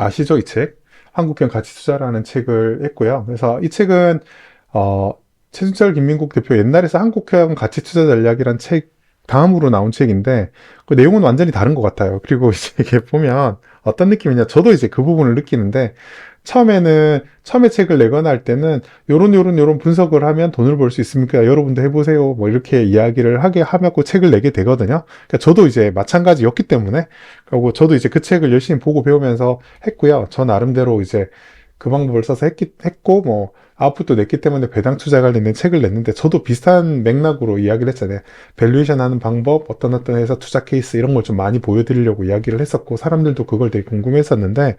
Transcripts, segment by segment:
아시죠? 이 책? 한국형 가치투자라는 책을 했고요. 그래서 이 책은 어, 최순철 김민국 대표 옛날에서 한국형 가치투자 전략이란 책 다음으로 나온 책인데 그 내용은 완전히 다른 것 같아요. 그리고 이제 이게 보면 어떤 느낌이냐? 저도 이제 그 부분을 느끼는데 처음에 책을 내거나 할 때는 요런 분석을 하면 돈을 벌 수 있습니까? 여러분도 해보세요. 뭐 이렇게 이야기를 하게 하면 그 책을 내게 되거든요. 그러니까 저도 이제 마찬가지였기 때문에 그리고 저도 이제 그 책을 열심히 보고 배우면서 했고요. 저 나름대로 이제 그 방법을 써서 했고 뭐 아웃풋도 냈기 때문에 배당 투자 관련된 책을 냈는데 저도 비슷한 맥락으로 이야기를 했잖아요. 밸류에이션 하는 방법, 어떤 회사 투자 케이스 이런 걸 좀 많이 보여드리려고 이야기를 했었고 사람들도 그걸 되게 궁금해했었는데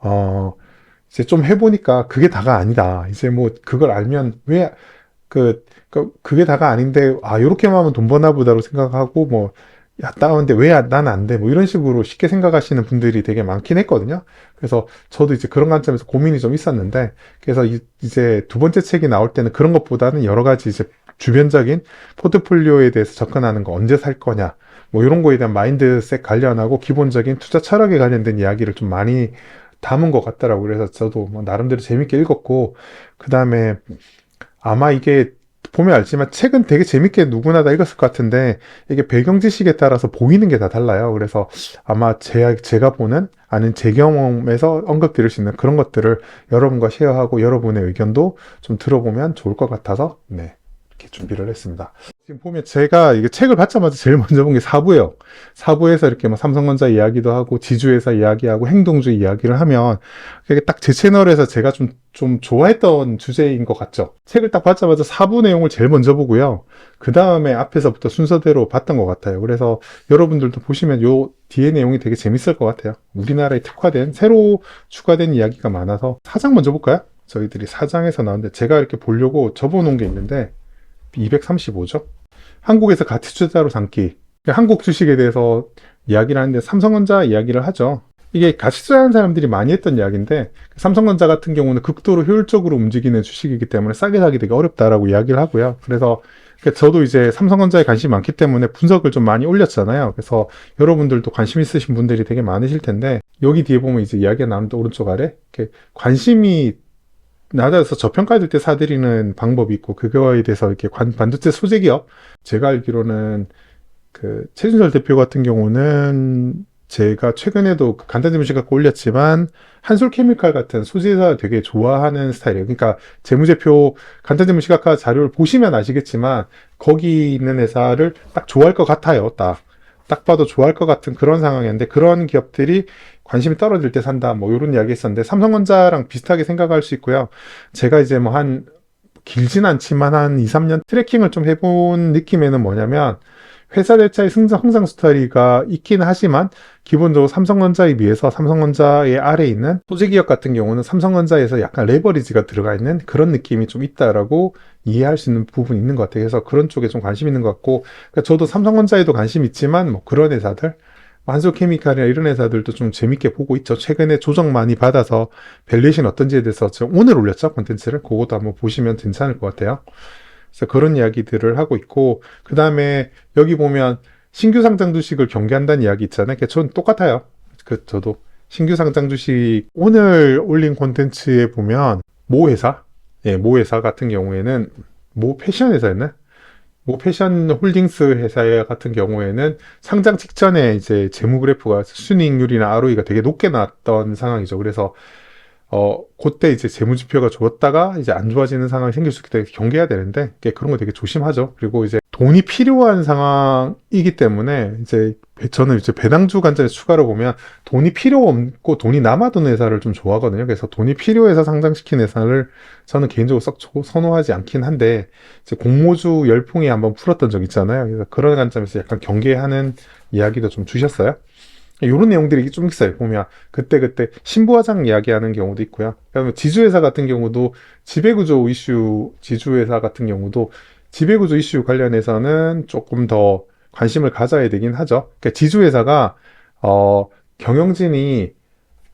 어 이제 좀 해보니까 그게 다가 아니다. 이제 뭐 그걸 알면 왜 그게 다가 아닌데 요렇게만 하면 돈 버나 보다로 생각하고 뭐 야, 다운데 왜 난 안 돼? 뭐 이런 식으로 쉽게 생각하시는 분들이 되게 많긴 했거든요. 그래서 저도 이제 그런 관점에서 고민이 좀 있었는데, 그래서 이제 두 번째 책이 나올 때는 그런 것보다는 여러 가지 이제 주변적인 포트폴리오에 대해서 접근하는 거 언제 살 거냐, 뭐 이런 거에 대한 마인드셋 관련하고 기본적인 투자 철학에 관련된 이야기를 좀 많이 담은 것 같더라고요. 그래서 저도 뭐 나름대로 재밌게 읽었고, 그 다음에 아마 이게 보면 알지만 책은 되게 재밌게 누구나 다 읽었을 것 같은데 이게 배경 지식에 따라서 보이는 게 다 달라요. 그래서 아마 제가 보는 아닌 제 경험에서 언급드릴 수 있는 그런 것들을 여러분과 쉐어하고 여러분의 의견도 좀 들어보면 좋을 것 같아서 네, 이렇게 준비를 했습니다. 지금 보면 제가 이게 책을 받자마자 제일 먼저 본 게 사부예요. 사부에서 이렇게 뭐 삼성전자 이야기도 하고 지주회사 이야기하고 행동주의 이야기를 하면 그게 딱 제 채널에서 제가 좀 좋아했던 주제인 것 같죠. 책을 딱 받자마자 사부 내용을 제일 먼저 보고요. 그 다음에 앞에서부터 순서대로 봤던 것 같아요. 그래서 여러분들도 보시면 요 뒤에 내용이 되게 재밌을 것 같아요. 우리나라에 특화된 새로 추가된 이야기가 많아서 사장 먼저 볼까요? 저희들이 사장에서 나오는데 제가 이렇게 보려고 접어놓은 게 있는데 235죠. 한국에서 가치 투자로 삼기. 한국 주식에 대해서 이야기를 하는데 삼성전자 이야기를 하죠. 이게 가치 투자하는 사람들이 많이 했던 이야기인데 삼성전자 같은 경우는 극도로 효율적으로 움직이는 주식이기 때문에 싸게 사기 되게 어렵다라고 이야기를 하고요. 그래서 저도 이제 삼성전자에 관심이 많기 때문에 분석을 좀 많이 올렸잖아요. 그래서 여러분들도 관심 있으신 분들이 되게 많으실 텐데 여기 뒤에 보면 이제 이야기가 나오는데 오른쪽 아래 이렇게 관심이 낮아서 저평가될 때 사들이는 방법이 있고 그거에 대해서 이렇게 반도체 소재 기업 제가 알기로는 그 최준철 대표 같은 경우는 제가 최근에도 간단지문시 갖고 올렸지만 한솔케미칼 같은 소재사 되게 좋아하는 스타일이에요. 그러니까 재무제표 간단지문 시각화 자료를 보시면 아시겠지만 거기 있는 회사를 딱 좋아할 것 같아요. 딱 봐도 좋아할 것 같은 그런 상황이었는데 그런 기업들이 관심이 떨어질 때 산다 뭐 이런 이야기 했었는데 삼성전자랑 비슷하게 생각할 수 있고요. 제가 이제 뭐 길진 않지만 한 2, 3년 트래킹을 좀 해본 느낌에는 뭐냐면 회사 대차의 성장 스토리가 있긴 하지만 기본적으로 삼성전자에 비해서 삼성전자의 아래에 있는 소재기업 같은 경우는 삼성전자에서 약간 레버리지가 들어가 있는 그런 느낌이 좀 있다라고 이해할 수 있는 부분이 있는 것 같아요. 그래서 그런 쪽에 좀 관심 있는 것 같고 그러니까 저도 삼성전자에도 관심 있지만 뭐 그런 회사들 한솔케미칼이나 이런 회사들도 좀 재밌게 보고 있죠. 최근에 조정 많이 받아서 밸류에이션 어떤지에 대해서 오늘 올렸죠. 콘텐츠를. 그것도 한번 보시면 괜찮을 것 같아요. 그래서 그런 이야기들을 하고 있고 그 다음에 여기 보면 신규 상장 주식을 경계한다는 이야기 있잖아요. 저는 똑같아요. 저도 신규 상장 주식 오늘 올린 콘텐츠에 보면 모 회사 같은 경우에는 모 패션 회사였나? 뭐 패션 홀딩스 회사 같은 경우에는 상장 직전에 이제 재무 그래프가 순이익률이나 ROE가 되게 높게 나왔던 상황이죠. 그래서 그때 이제 재무 지표가 좋았다가 이제 안 좋아지는 상황이 생길 수 있기 때문에 경계해야 되는데 그런 거 되게 조심하죠. 그리고 이제 돈이 필요한 상황이기 때문에 이제 저는 이제 배당주 관점에서 추가로 보면 돈이 필요 없고 돈이 남아도는 회사를 좀 좋아하거든요. 그래서 돈이 필요해서 상장시킨 회사를 저는 개인적으로 썩 선호하지 않긴 한데 이제 공모주 열풍이 한번 풀었던 적 있잖아요. 그래서 그런 관점에서 약간 경계하는 이야기도 좀 주셨어요. 이런 내용들이 좀 있어요. 보면 그때 신부화장 이야기하는 경우도 있고요. 그다음에 지주회사 같은 경우도 지배구조 이슈, 지주회사 같은 경우도 지배구조 이슈 관련해서는 조금 더 관심을 가져야 되긴 하죠. 그러니까 지주회사가 경영진이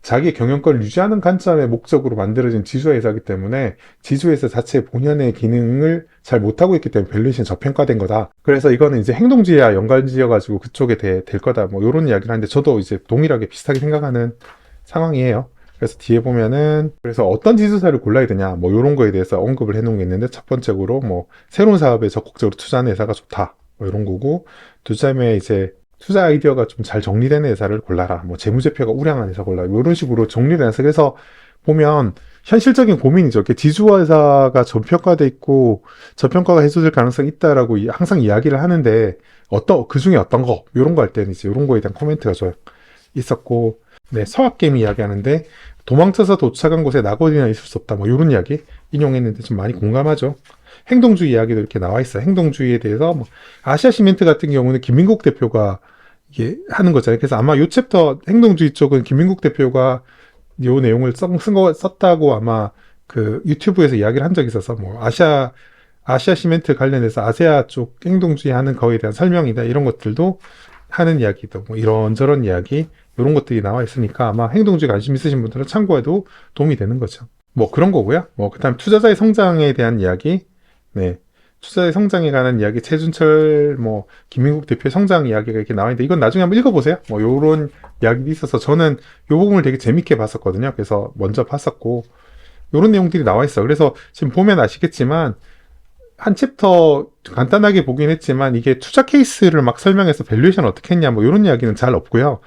자기 경영권을 유지하는 관점의 목적으로 만들어진 지주회사이기 때문에 지주회사 자체 본연의 기능을 잘 못하고 있기 때문에 밸류에이션 저평가된 거다. 그래서 이거는 이제 행동지혜와 연관지어가지고 그쪽에 될 거다. 뭐 이런 이야기를 하는데 저도 이제 동일하게 비슷하게 생각하는 상황이에요. 그래서 뒤에 보면은 그래서 어떤 지수사를 골라야 되냐 뭐 이런 거에 대해서 언급을 해놓은 게 있는데 첫 번째로 뭐 새로운 사업에 적극적으로 투자하는 회사가 좋다 뭐 이런 거고 두 점에 이제 투자 아이디어가 좀 잘 정리된 회사를 골라라 뭐 재무제표가 우량한 회사 골라라 뭐 이런 식으로 정리를 해서 그래서 보면 현실적인 고민이죠. 이렇게 지주회사가 저평가돼 있고 저평가가 해소될 가능성이 있다라고 항상 이야기를 하는데 어떤 그 중에 어떤 거 이런 거 할 때는 이제 이런 거에 대한 코멘트가 좀 있었고 네 서학 게임 이야기하는데 도망쳐서 도착한 곳에 낙원이나 있을 수 없다 뭐 이런 이야기 인용했는데 좀 많이 공감하죠. 행동주의 이야기도 이렇게 나와 있어요. 행동주의에 대해서 뭐 아시아 시멘트 같은 경우는 김민국 대표가 이게 하는 거잖아요. 그래서 아마 요 챕터 행동주의 쪽은 김민국 대표가 요 내용을 썼다고 아마 그 유튜브에서 이야기를 한 적이 있어서 뭐 아시아 시멘트 관련해서 아세아 쪽 행동주의 하는 거에 대한 설명이다 이런 것들도 하는 이야기도 뭐 이런저런 이야기 이런 것들이 나와 있으니까 아마 행동주의 관심 있으신 분들은 참고해도 도움이 되는 거죠. 뭐 그런 거고요. 뭐 그다음 투자자의 성장에 대한 이야기, 네 투자자의 성장에 관한 이야기, 최준철 뭐 김민국 대표의 성장 이야기가 이렇게 나와 있는데 이건 나중에 한번 읽어보세요. 뭐 요런 이야기도 있어서 저는 요 부분을 되게 재밌게 봤었거든요. 그래서 먼저 봤었고 요런 내용들이 나와 있어. 그래서 지금 보면 아시겠지만 한 챕터 간단하게 보긴 했지만 이게 투자 케이스를 막 설명해서 밸류에이션 어떻게 했냐 뭐 이런 이야기는 잘 없고요.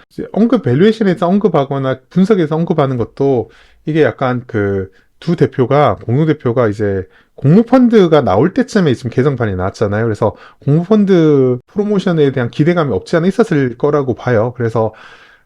밸류에이션에서 언급하거나 분석에서 언급하는 것도 이게 약간 그 두 대표가 공동 대표가 이제 공모펀드가 나올 때쯤에 지금 개정판이 나왔잖아요. 그래서 공모펀드 프로모션에 대한 기대감이 없지 않아 있었을 거라고 봐요. 그래서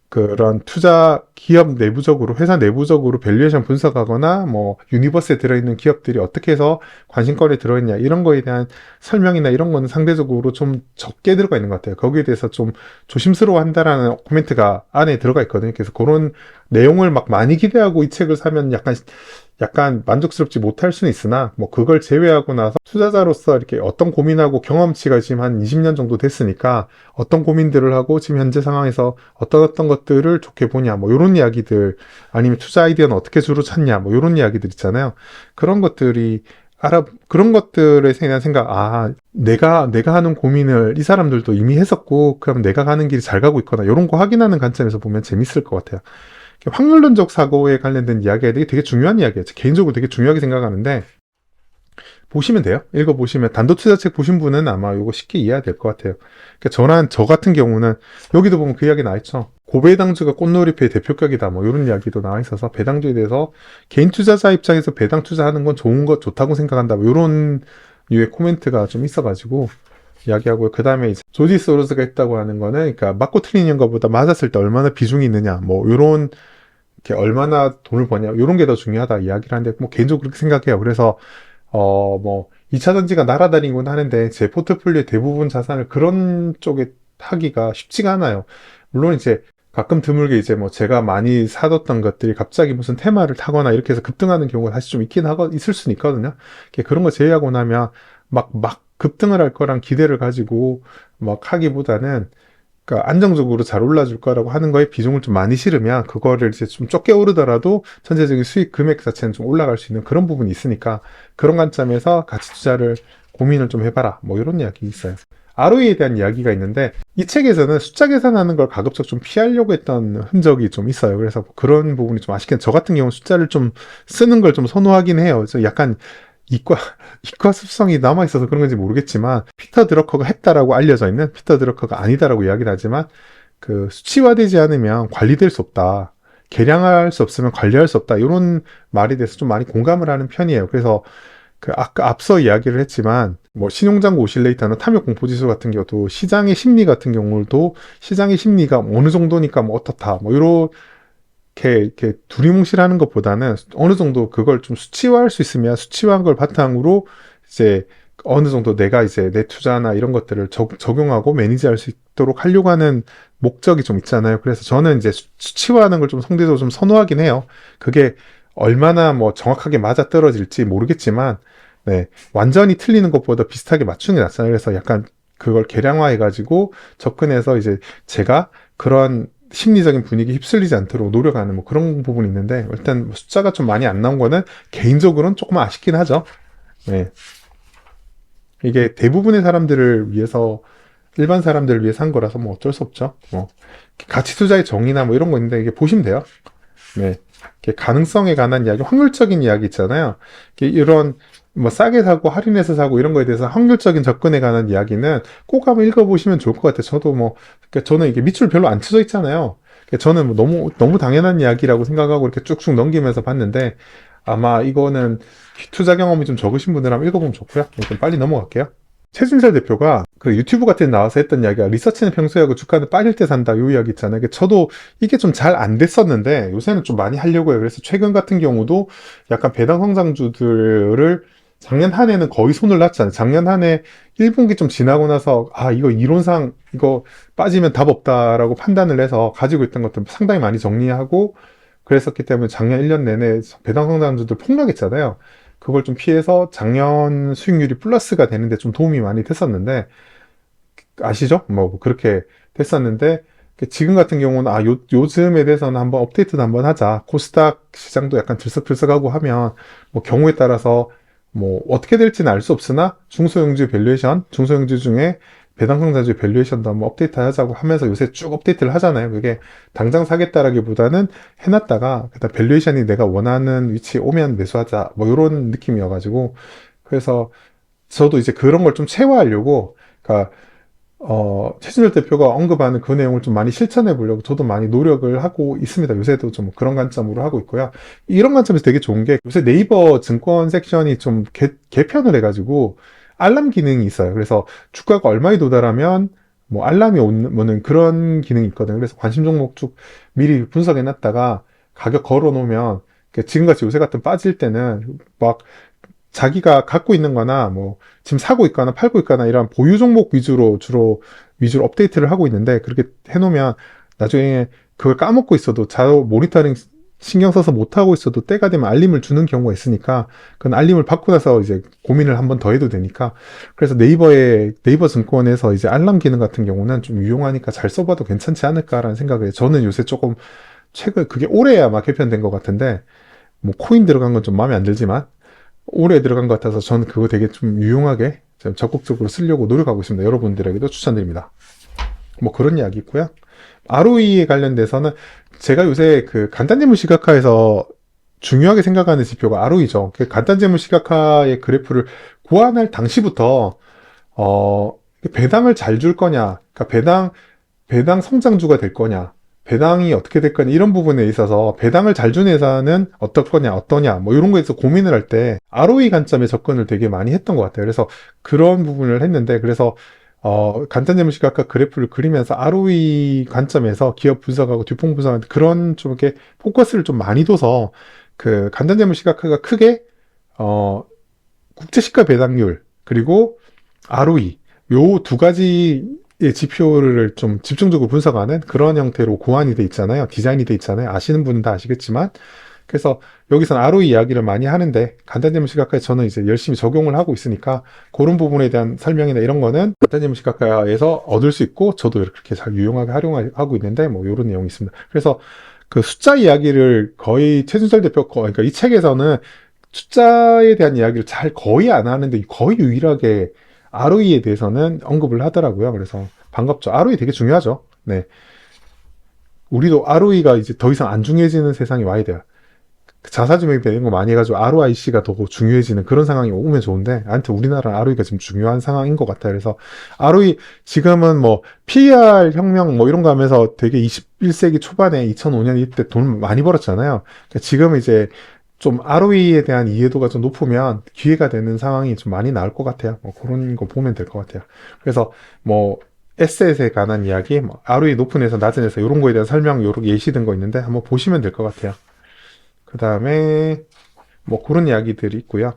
그런 투자 기업 내부적으로 회사 내부적으로 밸류에이션 분석하거나 뭐 유니버스에 들어있는 기업들이 어떻게 해서 관심권에 들어있냐 이런 거에 대한 설명이나 이런 거는 상대적으로 좀 적게 들어가 있는 것 같아요. 거기에 대해서 좀 조심스러워 한다라는 코멘트가 안에 들어가 있거든요. 그래서 그런 내용을 막 많이 기대하고 이 책을 사면 약간 만족스럽지 못할 수는 있으나 뭐 그걸 제외하고 나서 투자자로서 이렇게 어떤 고민하고 경험치가 지금 한 20년 정도 됐으니까 어떤 고민들을 하고 지금 현재 상황에서 어떤 것들을 좋게 보냐 뭐 이런 이야기들 아니면 투자 아이디어는 어떻게 주로 찾냐 뭐 이런 이야기들 있잖아요. 그런 것들이 그런 것들에 대한 생각, 내가 하는 고민을 이 사람들도 이미 했었고, 그럼 내가 가는 길이 잘 가고 있거나, 이런 거 확인하는 관점에서 보면 재밌을 것 같아요. 확률론적 사고에 관련된 이야기가 되게 중요한 이야기예요. 개인적으로 되게 중요하게 생각하는데 보시면 돼요. 읽어보시면 단도투자책 보신 분은 아마 이거 쉽게 이해가 될 것 같아요. 그러니까 저 같은 경우는 여기도 보면 그 이야기 나와 있죠. 고배당주가 꽃놀이패의 대표격이다. 뭐 이런 이야기도 나와 있어서 배당주에 대해서 개인 투자자 입장에서 배당 투자하는 건 좋다고 생각한다. 뭐 이런 류의 코멘트가 좀 있어가지고 이야기하고요. 그 다음에 이제 조지 소로스가 했다고 하는 거는, 그러니까 맞고 틀리는 것보다 맞았을 때 얼마나 비중이 있느냐, 뭐 이런 이렇게 얼마나 돈을 버냐, 이런 게 더 중요하다 이야기를 하는데, 뭐 개인적으로 그렇게 생각해요. 그래서 뭐 2차 전지가 날아다니곤 하는데 제 포트폴리오의 대부분 자산을 그런 쪽에 하기가 쉽지가 않아요. 물론 이제 가끔 드물게 이제 뭐 제가 많이 사뒀던 것들이 갑자기 무슨 테마를 타거나 이렇게 해서 급등하는 경우가 사실 좀 있을 수는 있거든요. 그런 거 제외하고 나면 막 급등을 할 거랑 기대를 가지고 막 하기보다는 그러니까 안정적으로 잘 올라줄 거라고 하는 거에 비중을 좀 많이 실으면 그거를 이제 좀 적게 오르더라도 전체적인 수익 금액 자체는 좀 올라갈 수 있는 그런 부분이 있으니까 그런 관점에서 가치 투자를 고민을 좀 해봐라 뭐 이런 이야기 있어요. ROE에 대한 이야기가 있는데 이 책에서는 숫자 계산하는 걸 가급적 좀 피하려고 했던 흔적이 좀 있어요. 그래서 그런 부분이 좀 아쉽긴 저 같은 경우는 숫자를 좀 쓰는 걸 좀 선호하긴 해요. 그래서 약간 이과 습성이 남아있어서 그런 건지 모르겠지만, 피터 드러커가 했다라고 알려져 있는, 피터 드러커가 아니다라고 이야기를 하지만, 그 수치화되지 않으면 관리될 수 없다. 계량할 수 없으면 관리할 수 없다. 이런 말에 대해서 좀 많이 공감을 하는 편이에요. 그래서 아까 앞서 이야기를 했지만, 뭐 신용장고 오실레이터나 탐욕 공포지수 같은 경우도 시장의 심리 같은 경우도 시장의 심리가 어느 정도니까 뭐 어떻다. 뭐 이렇게 두리뭉실하는 것보다는 어느 정도 그걸 좀 수치화할 수 있으면 수치화한 걸 바탕으로 이제 어느 정도 내가 이제 내 투자나 이런 것들을 적용하고 매니지할 수 있도록 하려고 하는 목적이 좀 있잖아요. 그래서 저는 이제 수치화하는 걸 좀 상대적으로 좀 선호하긴 해요. 그게 얼마나 뭐 정확하게 맞아 떨어질지 모르겠지만, 네, 완전히 틀리는 것보다 비슷하게 맞추는 게 낫잖아요. 그래서 약간 그걸 계량화해가지고 접근해서 이제 제가 그런 심리적인 분위기 휩쓸리지 않도록 노력하는 뭐 그런 부분이 있는데, 일단 숫자가 좀 많이 안 나온 거는 개인적으로는 조금 아쉽긴 하죠. 네. 이게 대부분의 사람들을 위해서, 일반 사람들을 위해서 한 거라서 뭐 어쩔 수 없죠. 뭐 가치 투자의 정의나 뭐 이런 거 있는데 이게 보시면 돼요. 네. 이렇게 가능성에 관한 이야기, 확률적인 이야기 있잖아요. 이런 뭐 싸게 사고 할인해서 사고 이런 거에 대해서 확률적인 접근에 관한 이야기는 꼭 한번 읽어보시면 좋을 것 같아요. 저도 뭐 그러니까 저는 이게 밑줄 별로 안 쳐져 있잖아요. 그러니까 저는 뭐 너무 당연한 이야기라고 생각하고 이렇게 쭉쭉 넘기면서 봤는데 아마 이거는 투자 경험이 좀 적으신 분들 한번 읽어보면 좋고요. 좀 빨리 넘어갈게요. 최준철 대표가 그 유튜브 같은 데 나와서 했던 이야기가 리서치는 평소에 하고 주가는 빠질 때 산다 요 이야기 있잖아요. 저도 이게 좀 잘 안 됐었는데 요새는 좀 많이 하려고 해요. 그래서 최근 같은 경우도 약간 배당 성장주들을 작년 한 해는 거의 손을 놨잖아요. 작년 한 해 1분기 좀 지나고 나서 아 이거 이론상 이거 빠지면 답 없다라고 판단을 해서 가지고 있던 것들 상당히 많이 정리하고 그랬었기 때문에 작년 1년 내내 배당 성장주들 폭락했잖아요. 그걸 좀 피해서 작년 수익률이 플러스가 되는데 좀 도움이 많이 됐었는데 아시죠? 뭐 그렇게 됐었는데 지금 같은 경우는 요즘에 대해서는 한번 업데이트도 한번 하자. 코스닥 시장도 약간 들썩들썩하고 하면 뭐 경우에 따라서 뭐 어떻게 될지는 알 수 없으나 중소형주 밸류에이션, 중소형주 중에 배당 성장주 밸류에이션도 한번 업데이트 하자고 하면서 요새 쭉 업데이트를 하잖아요. 그게 당장 사겠다라기보다는 해놨다가 그다음 밸류에이션이 내가 원하는 위치에 오면 매수하자 뭐 이런 느낌이어가지고 그래서 저도 이제 그런 걸 좀 체화하려고 그러니까 최진열 대표가 언급하는 그 내용을 좀 많이 실천해 보려고 저도 많이 노력을 하고 있습니다. 요새도 좀 그런 관점으로 하고 있고요. 이런 관점에서 되게 좋은 게 요새 네이버 증권 섹션이 좀 개편을 해가지고 알람 기능이 있어요. 그래서 주가가 얼마에 도달하면 뭐 알람이 오는 그런 기능이 있거든요. 그래서 관심 종목 쭉 미리 분석해 놨다가 가격 걸어 놓으면 지금같이 요새 같은 빠질 때는 막 자기가 갖고 있는 거나 뭐 지금 사고 있거나 팔고 있거나 이런 보유 종목 주로 위주로 업데이트를 하고 있는데 그렇게 해놓으면 나중에 그걸 까먹고 있어도 자동 모니터링 신경 써서 못하고 있어도 때가 되면 알림을 주는 경우가 있으니까 그건 알림을 받고 나서 이제 고민을 한 번 더 해도 되니까 그래서 네이버 증권에서 이제 알람 기능 같은 경우는 좀 유용하니까 잘 써봐도 괜찮지 않을까라는 생각을 해요. 저는 요새 조금 최근 그게 올해야 아마 개편된 것 같은데 뭐 코인 들어간 건 좀 마음에 안 들지만 오래 들어간 것 같아서 저는 그거 되게 좀 유용하게 좀 적극적으로 쓰려고 노력하고 있습니다. 여러분들에게도 추천드립니다. 뭐 그런 이야기 있고요. ROE에 관련돼서는 제가 요새 그 간단재무 시각화에서 중요하게 생각하는 지표가 ROE죠. 그 간단재무 시각화의 그래프를 고안할 당시부터 배당을 잘 줄 거냐, 그러니까 배당 성장주가 될 거냐, 배당이 어떻게 될 거냐 이런 부분에 있어서 배당을 잘 주는 회사는 어떨 거냐 어떠냐 뭐 이런 거에서 고민을 할 때 ROE 관점에 접근을 되게 많이 했던 것 같아요. 그래서 그런 부분을 했는데 그래서 간단재무 시각화 그래프를 그리면서 ROE 관점에서 기업 분석하고 듀퐁 분석하는 그런 좀 이렇게 포커스를 좀 많이 둬서 그 간단재무 시각화가 크게 국제 시가 배당률 그리고 ROE 요 두 가지 지표를 좀 집중적으로 분석하는 그런 형태로 고안이 돼 있잖아요. 디자인이 돼 있잖아요. 아시는 분은 다 아시겠지만 그래서 여기서는 ROE 이야기를 많이 하는데 간단재무 시각화에 저는 이제 열심히 적용을 하고 있으니까 그런 부분에 대한 설명이나 이런 거는 간단재무 시각화에서 얻을 수 있고 저도 이렇게 잘 유용하게 활용하고 있는데 뭐 이런 내용이 있습니다. 그래서 그 숫자 이야기를 거의 최준철 대표 그러니까 이 책에서는 숫자에 대한 이야기를 잘 거의 안 하는데 거의 유일하게 ROE에 대해서는 언급을 하더라고요. 그래서 반갑죠. ROE 되게 중요하죠. 네. 우리도 ROE가 이제 더 이상 안 중요해지는 세상이 와야 돼요. 자사주택 이런 거 많이 해가지고 ROIC가 더 중요해지는 그런 상황이 오면 좋은데, 아무튼 우리나라는 ROE가 지금 중요한 상황인 것 같아요. 그래서 ROE, 지금은 뭐 PER 혁명 뭐 이런 거 하면서 되게 21세기 초반에 2005년 이때 돈 많이 벌었잖아요. 그러니까 지금 이제 좀 ROE에 대한 이해도가 좀 높으면 기회가 되는 상황이 좀 많이 나올 것 같아요. 뭐 그런 거 보면 될 것 같아요. 그래서 뭐 에셋에 관한 이야기, 뭐 ROE 높은 회사, 낮은 회사 이런 거에 대한 설명, 요런 예시 든 거 있는데 한번 보시면 될 것 같아요. 그 다음에 뭐 그런 이야기들이 있고요.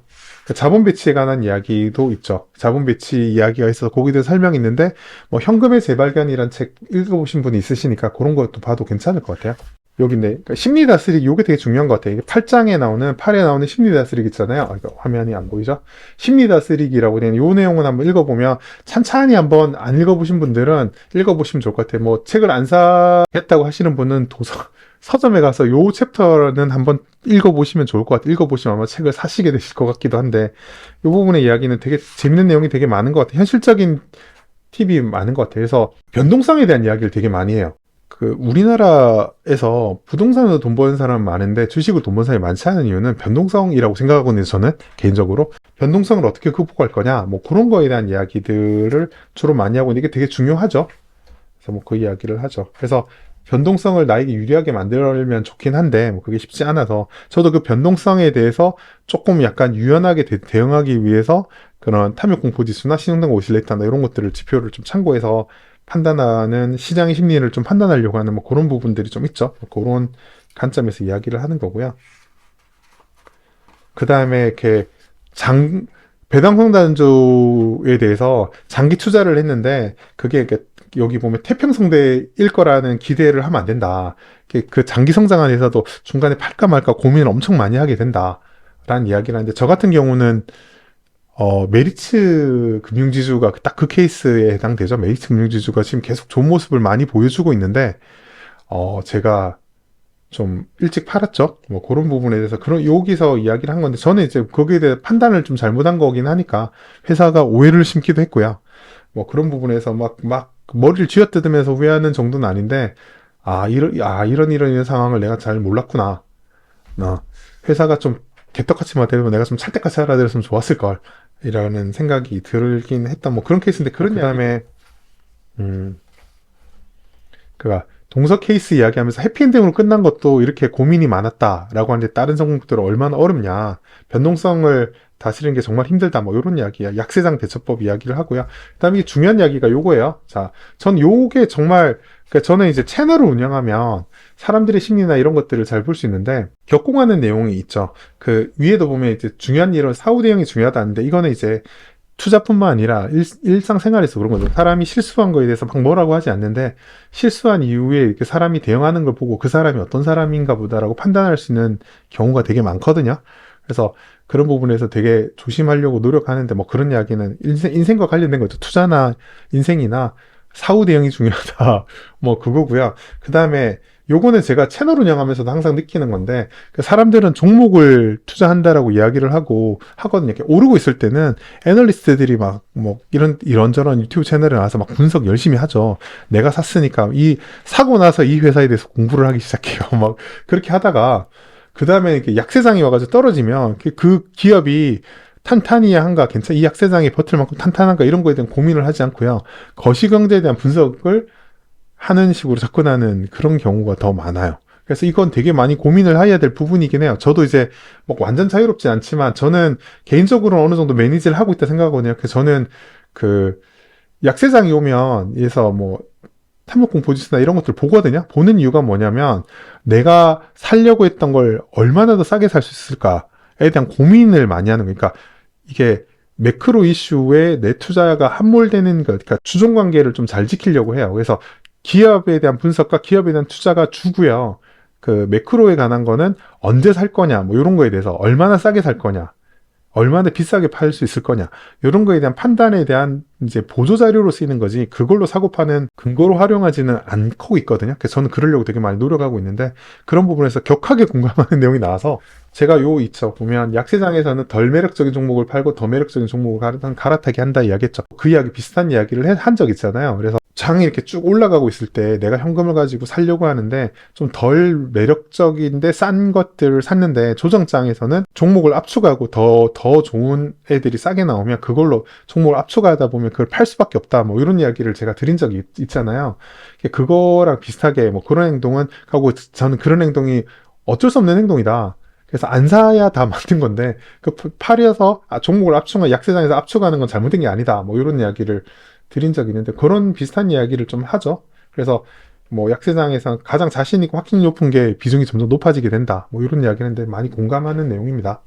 그 자본 배치에 관한 이야기도 있죠. 자본 배치 이야기가 있어서 거기에 대해서 설명이 있는데 뭐 현금의 재발견이란 책 읽어보신 분이 있으시니까 그런 것도 봐도 괜찮을 것 같아요. 여기인데 그러니까 심리 다스리기 이게 되게 중요한 것 같아요. 이게 8장에 나오는 8에 나오는 심리 다스리기 있잖아요. 이거 화면이 안 보이죠? 심리 다스리기라고 되는 이 내용은 한번 읽어보면 찬찬히 한번 안 읽어보신 분들은 읽어보시면 좋을 것 같아요. 뭐 책을 안 사겠다고 하시는 분은 서점에 가서 요 챕터는 한번 읽어보시면 좋을 것 같아요. 읽어보시면 아마 책을 사시게 되실 것 같기도 한데 이 부분의 이야기는 되게 재밌는 내용이 되게 많은 것 같아요. 현실적인 팁이 많은 것 같아요. 그래서 변동성에 대한 이야기를 되게 많이 해요. 그 우리나라에서 부동산으로 돈 버는 사람은 많은데 주식으로 돈 버는 사람이 많지 않은 이유는 변동성이라고 생각하거든요. 저는 개인적으로 변동성을 어떻게 극복할 거냐 뭐 그런 거에 대한 이야기들을 주로 많이 하고 있는 게 되게 중요하죠. 그래서 뭐 그 이야기를 하죠. 그래서 변동성을 나에게 유리하게 만들면 좋긴 한데 뭐 그게 쉽지 않아서 저도 그 변동성에 대해서 조금 약간 유연하게 대응하기 위해서 그런 탐욕공포지수나 신용등급 오실레이터나 이런 것들을 지표를 좀 참고해서 판단하는 시장의 심리를 좀 판단하려고 하는 뭐 그런 부분들이 좀 있죠. 뭐 그런 관점에서 이야기를 하는 거고요. 그 다음에 이렇게 배당성단조에 대해서 장기 투자를 했는데 그게 이렇게 여기 보면 태평성대일 거라는 기대를 하면 안 된다. 그 장기 성장 안에서도 중간에 팔까 말까 고민을 엄청 많이 하게 된다라는 이야기를 하는데 저 같은 경우는 메리츠 금융지주가 딱 그 케이스에 해당되죠. 메리츠 금융지주가 지금 계속 좋은 모습을 많이 보여주고 있는데 제가 좀 일찍 팔았죠. 뭐 그런 부분에 대해서 그런 여기서 이야기를 한 건데 저는 이제 거기에 대해 판단을 좀 잘못한 거긴 하니까 회사가 오해를 심기도 했고요. 뭐 그런 부분에서 막 머리를 쥐어뜯으면서 후회하는 정도는 아닌데 이런 상황을 내가 잘 몰랐구나. 회사가 좀 개떡같이 만들면 내가 좀 찰떡같이 알아들었으면 좋았을 걸. 이라는 생각이 들긴 했던 뭐 그런 케이스인데 그런 다음에 그가 동서 케이스 이야기하면서 해피엔딩으로 끝난 것도 이렇게 고민이 많았다라고 하는데 다른 종목들은 얼마나 어렵냐 변동성을 다스리는 게 정말 힘들다 뭐 이런 이야기야 약세장 대처법 이야기를 하고요. 그다음에 중요한 이야기가 요거예요. 자, 전 요게 정말 그러니까 저는 이제 채널을 운영하면 사람들의 심리나 이런 것들을 잘 볼 수 있는데 격공하는 내용이 있죠. 그 위에도 보면 이제 중요한 일은 사후 대응이 중요하다는데 이거는 이제 투자뿐만 아니라 일상생활에서 그런 거죠. 사람이 실수한 거에 대해서 막 뭐라고 하지 않는데 실수한 이후에 이렇게 사람이 대응하는 걸 보고 그 사람이 어떤 사람인가 보다라고 판단할 수 있는 경우가 되게 많거든요. 그래서 그런 부분에서 되게 조심하려고 노력하는데 뭐 그런 이야기는 인생과 관련된 거죠. 투자나 인생이나 사후 대응이 중요하다. 뭐 그거고요. 그 다음에 요거는 제가 채널 운영하면서도 항상 느끼는 건데 그 사람들은 종목을 투자한다라고 이야기를 하고 하거든요. 이렇게 오르고 있을 때는 애널리스트들이 막 뭐 이런저런 유튜브 채널에 나와서 막 분석 열심히 하죠. 내가 샀으니까 이 사고 나서 이 회사에 대해서 공부를 하기 시작해요. 막 그렇게 하다가 그 다음에 이렇게 약세장이 와가지고 떨어지면 그 기업이 탄탄해야 한가, 이 약세장이 버틸 만큼 탄탄한가 이런 거에 대한 고민을 하지 않고요. 거시경제에 대한 분석을 하는 식으로 접근하는 그런 경우가 더 많아요. 그래서 이건 되게 많이 고민을 해야 될 부분이긴 해요. 저도 이제 뭐 완전 자유롭지 않지만 저는 개인적으로 어느 정도 매니지를 하고 있다 생각하거든요. 그래서 저는 그 약세장이 오면 그래서 뭐 탐욕공포지수나 이런 것들 보거든요. 보는 이유가 뭐냐면 내가 살려고 했던 걸 얼마나 더 싸게 살 수 있을까에 대한 고민을 많이 하는 거니까 그러니까 이게 매크로 이슈에 내 투자가 함몰되는 것, 그러니까 주종 관계를 좀 잘 지키려고 해요. 그래서 기업에 대한 분석과 기업에 대한 투자가 주고요. 그 매크로에 관한 거는 언제 살 거냐, 뭐 이런 거에 대해서 얼마나 싸게 살 거냐, 얼마나 비싸게 팔 수 있을 거냐, 이런 거에 대한 판단에 대한 이제 보조 자료로 쓰이는 거지, 그걸로 사고 파는 근거로 활용하지는 않고 있거든요. 그래서 저는 그러려고 되게 많이 노력하고 있는데, 그런 부분에서 격하게 공감하는 내용이 나와서, 제가 있죠. 보면, 약세장에서는 덜 매력적인 종목을 팔고 더 매력적인 종목을 갈아타게 한다 이야기했죠. 그 이야기, 비슷한 이야기를 한 적 있잖아요. 그래서 장이 이렇게 쭉 올라가고 있을 때 내가 현금을 가지고 살려고 하는데 좀 덜 매력적인데 싼 것들을 샀는데 조정장에서는 종목을 압축하고 더 좋은 애들이 싸게 나오면 그걸로 종목을 압축하다 보면 그걸 팔 수밖에 없다. 뭐 이런 이야기를 제가 드린 적이 있잖아요. 그거랑 비슷하게 뭐 그런 행동은 하고 저는 그런 행동이 어쩔 수 없는 행동이다. 그래서 안 사야 다 만든 건데 그 팔려서 종목을 압축한 약세장에서 압축하는 건 잘못된 게 아니다. 뭐 이런 이야기를 드린 적이 있는데 그런 비슷한 이야기를 좀 하죠. 그래서 뭐 약세장에서 가장 자신 있고 확신이 높은 게 비중이 점점 높아지게 된다. 뭐 이런 이야기를 했는데 많이 공감하는 내용입니다.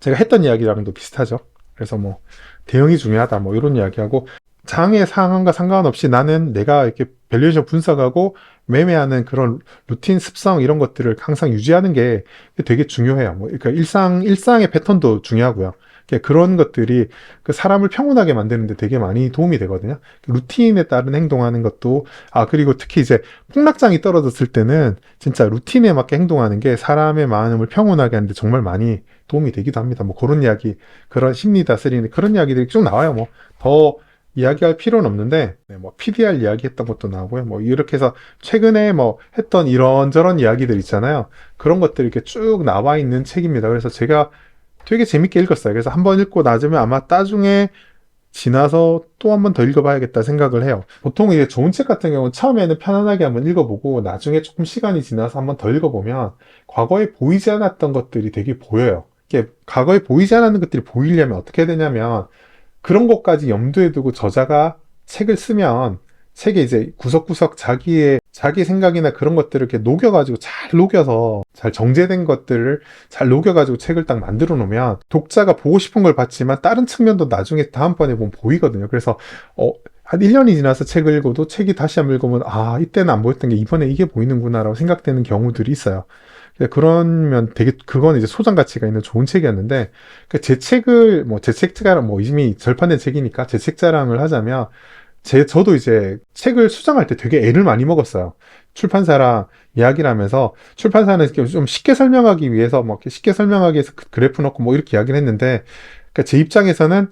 제가 했던 이야기랑도 비슷하죠. 그래서 뭐 대응이 중요하다. 뭐 이런 이야기하고 장의 상황과 상관없이 나는 내가 이렇게 밸류에이션 분석하고 매매하는 그런 루틴 습성 이런 것들을 항상 유지하는 게 되게 중요해요. 뭐 그러니까 일상의 패턴도 중요하고요. 그런 것들이 그 사람을 평온하게 만드는데 되게 많이 도움이 되거든요. 루틴에 따른 행동하는 것도 그리고 특히 이제 폭락장이 떨어졌을 때는 진짜 루틴에 맞게 행동하는 게 사람의 마음을 평온하게 하는데 정말 많이 도움이 되기도 합니다. 뭐 그런 이야기, 그런 심리 다스리는 그런 이야기들이 쭉 나와요. 뭐 더 이야기할 필요는 없는데, 네, 뭐 PDR 이야기했던 것도 나오고요. 뭐 이렇게 해서 최근에 뭐 했던 이런저런 이야기들 있잖아요. 그런 것들이 이렇게 쭉 나와 있는 책입니다. 그래서 제가 되게 재밌게 읽었어요. 그래서 한번 읽고 나중에 아마 나중에 지나서 또 한 번 더 읽어봐야겠다 생각을 해요. 보통 이제 좋은 책 같은 경우는 처음에는 편안하게 한번 읽어보고 나중에 조금 시간이 지나서 한번 더 읽어보면 과거에 보이지 않았던 것들이 되게 보여요. 이게 과거에 보이지 않았는 것들이 보이려면 어떻게 되냐면 그런 것까지 염두에 두고 저자가 책을 쓰면 책에 이제 구석구석 자기 생각이나 그런 것들을 이렇게 녹여가지고 잘 녹여서 잘 정제된 것들을 잘 녹여가지고 책을 딱 만들어 놓으면 독자가 보고 싶은 걸 봤지만 다른 측면도 나중에 다음번에 보면 보이거든요. 그래서 한 1년이 지나서 책을 읽어도 책이 다시 한번 읽으면 아, 이때는 안 보였던 게 이번에 이게 보이는구나라고 생각되는 경우들이 있어요. 그러면 되게 그건 이제 소장 가치가 있는 좋은 책이었는데 제 책을 뭐 제 책 자랑 뭐 이미 절판된 책이니까 제 책 자랑을 하자면 저도 이제 책을 수정할 때 되게 애를 많이 먹었어요. 출판사랑 이야기를 하면서 출판사는 이렇게 좀 쉽게 설명하기 위해서 뭐 이렇게 쉽게 설명하기 위해서 그래프 넣고 뭐 이렇게 이야기를 했는데 그러니까 제 입장에서는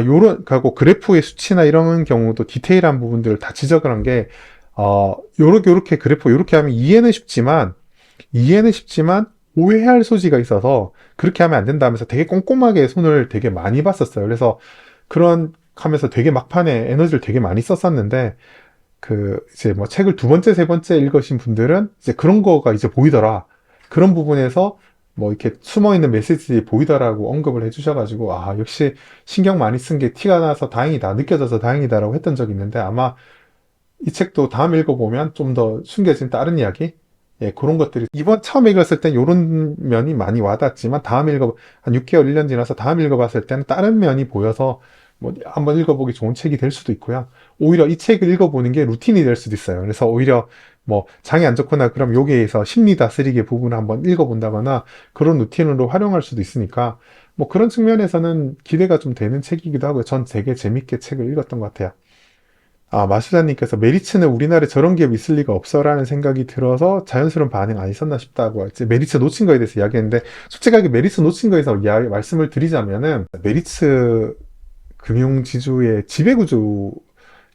요런 하고 그래프의 수치나 이런 경우도 디테일한 부분들을 다 지적을 한 게 요렇게 그래프 요렇게 하면 이해는 쉽지만 오해할 소지가 있어서 그렇게 하면 안 된다 하면서 되게 꼼꼼하게 손을 되게 많이 봤었어요. 그래서 그런 하면서 되게 막판에 에너지를 되게 많이 썼었는데 이제 뭐 책을 두 번째, 세 번째 읽으신 분들은 이제 그런 거가 이제 보이더라. 그런 부분에서 뭐 이렇게 숨어 있는 메시지들이 보이더라고 언급을 해주셔가지고 역시 신경 많이 쓴 게 티가 나서 다행이다, 느껴져서 다행이다라고 했던 적이 있는데 아마 이 책도 다음 읽어보면 좀 더 숨겨진 다른 이야기? 예, 그런 것들이 이번 처음 읽었을 땐 이런 면이 많이 와닿았지만 한 6개월, 1년 지나서 다음 읽어봤을 때는 다른 면이 보여서 뭐 한번 읽어보기 좋은 책이 될 수도 있고요. 오히려 이 책을 읽어보는 게 루틴이 될 수도 있어요. 그래서 오히려 뭐 장이 안 좋거나 그럼 여기에서 심리 다스리기 부분을 한번 읽어본다거나 그런 루틴으로 활용할 수도 있으니까 뭐 그런 측면에서는 기대가 좀 되는 책이기도 하고요. 전 되게 재밌게 책을 읽었던 것 같아요. 마수사님께서 메리츠는 우리나라에 저런 기업 있을 리가 없어라는 생각이 들어서 자연스러운 반응 안 있었나 싶다고 이제 메리츠 놓친 거에 대해서 이야기했는데 솔직하게 메리츠 놓친 거에서 말씀을 드리자면은 메리츠 금융지주의 지배구조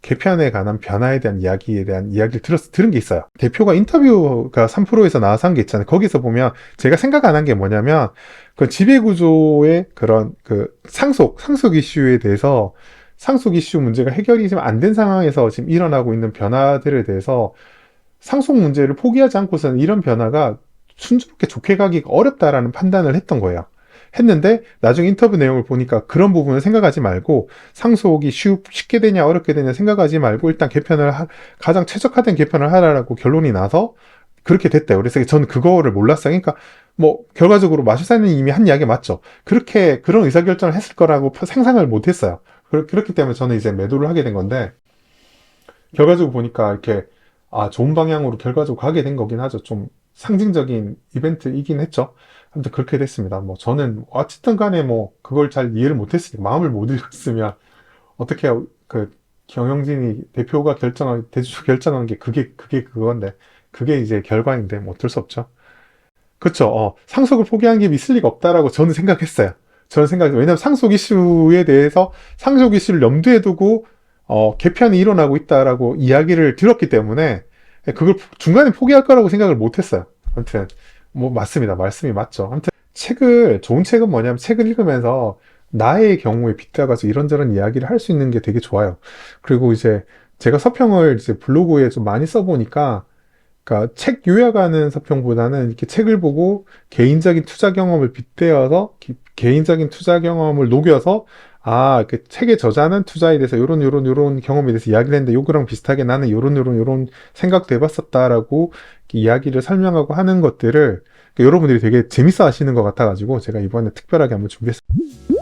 개편에 관한 변화에 대한 이야기에 대한 이야기를 들은 게 있어요. 대표가 인터뷰가 3%에서 나와서 한 게 있잖아요. 거기서 보면 제가 생각 안 한 게 뭐냐면 그 지배구조의 그런 상속 이슈에 대해서 상속 이슈 문제가 해결이 지금 안 된 상황에서 지금 일어나고 있는 변화들에 대해서 상속 문제를 포기하지 않고서는 이런 변화가 순조롭게 좋게 가기가 어렵다라는 판단을 했던 거예요. 했는데 나중에 인터뷰 내용을 보니까 그런 부분을 생각하지 말고 상속이 쉽게 되냐 어렵게 되냐 생각하지 말고 일단 가장 최적화된 개편을 하라고 결론이 나서 그렇게 됐대요. 그래서 저는 그거를 몰랐어요. 그러니까 뭐 결과적으로 마술사님 이미 한 이야기 맞죠. 그런 의사결정을 했을 거라고 상상을 못했어요. 그렇기 때문에 저는 이제 매도를 하게 된 건데 결과적으로 보니까 이렇게 좋은 방향으로 결과적으로 가게 된 거긴 하죠. 좀 상징적인 이벤트이긴 했죠. 아무튼 그렇게 됐습니다. 뭐 저는 어쨌든 간에 뭐 그걸 잘 이해를 못했으니까 마음을 못 읽었으면 어떻게 경영진이 대주주 결정한 게 그게 그건데 그게 이제 결과인데 뭐 어쩔 수 없죠. 그쵸. 상속을 포기한 게 있을 리가 없다라고 저는 생각했어요. 왜냐면 상속 이슈를 염두에 두고 개편이 일어나고 있다라고 이야기를 들었기 때문에 그걸 중간에 포기할 거라고 생각을 못 했어요. 아무튼 뭐 맞습니다. 말씀이 맞죠. 아무튼 좋은 책은 뭐냐면 책을 읽으면서 나의 경우에 빗대가지고 이런저런 이야기를 할 수 있는 게 되게 좋아요. 그리고 이제 제가 서평을 이제 블로그에 좀 많이 써보니까 그러니까 책 요약하는 서평보다는 이렇게 책을 보고 개인적인 투자 경험을 빗대어서 개인적인 투자 경험을 녹여서 그 책의 저자는 투자에 대해서 요런 경험에 대해서 이야기를 했는데 요거랑 비슷하게 나는 요런 생각도 해봤었다라고 이야기를 설명하고 하는 것들을 여러분들이 되게 재밌어 하시는 것 같아가지고 제가 이번에 특별하게 한번 준비했습니다.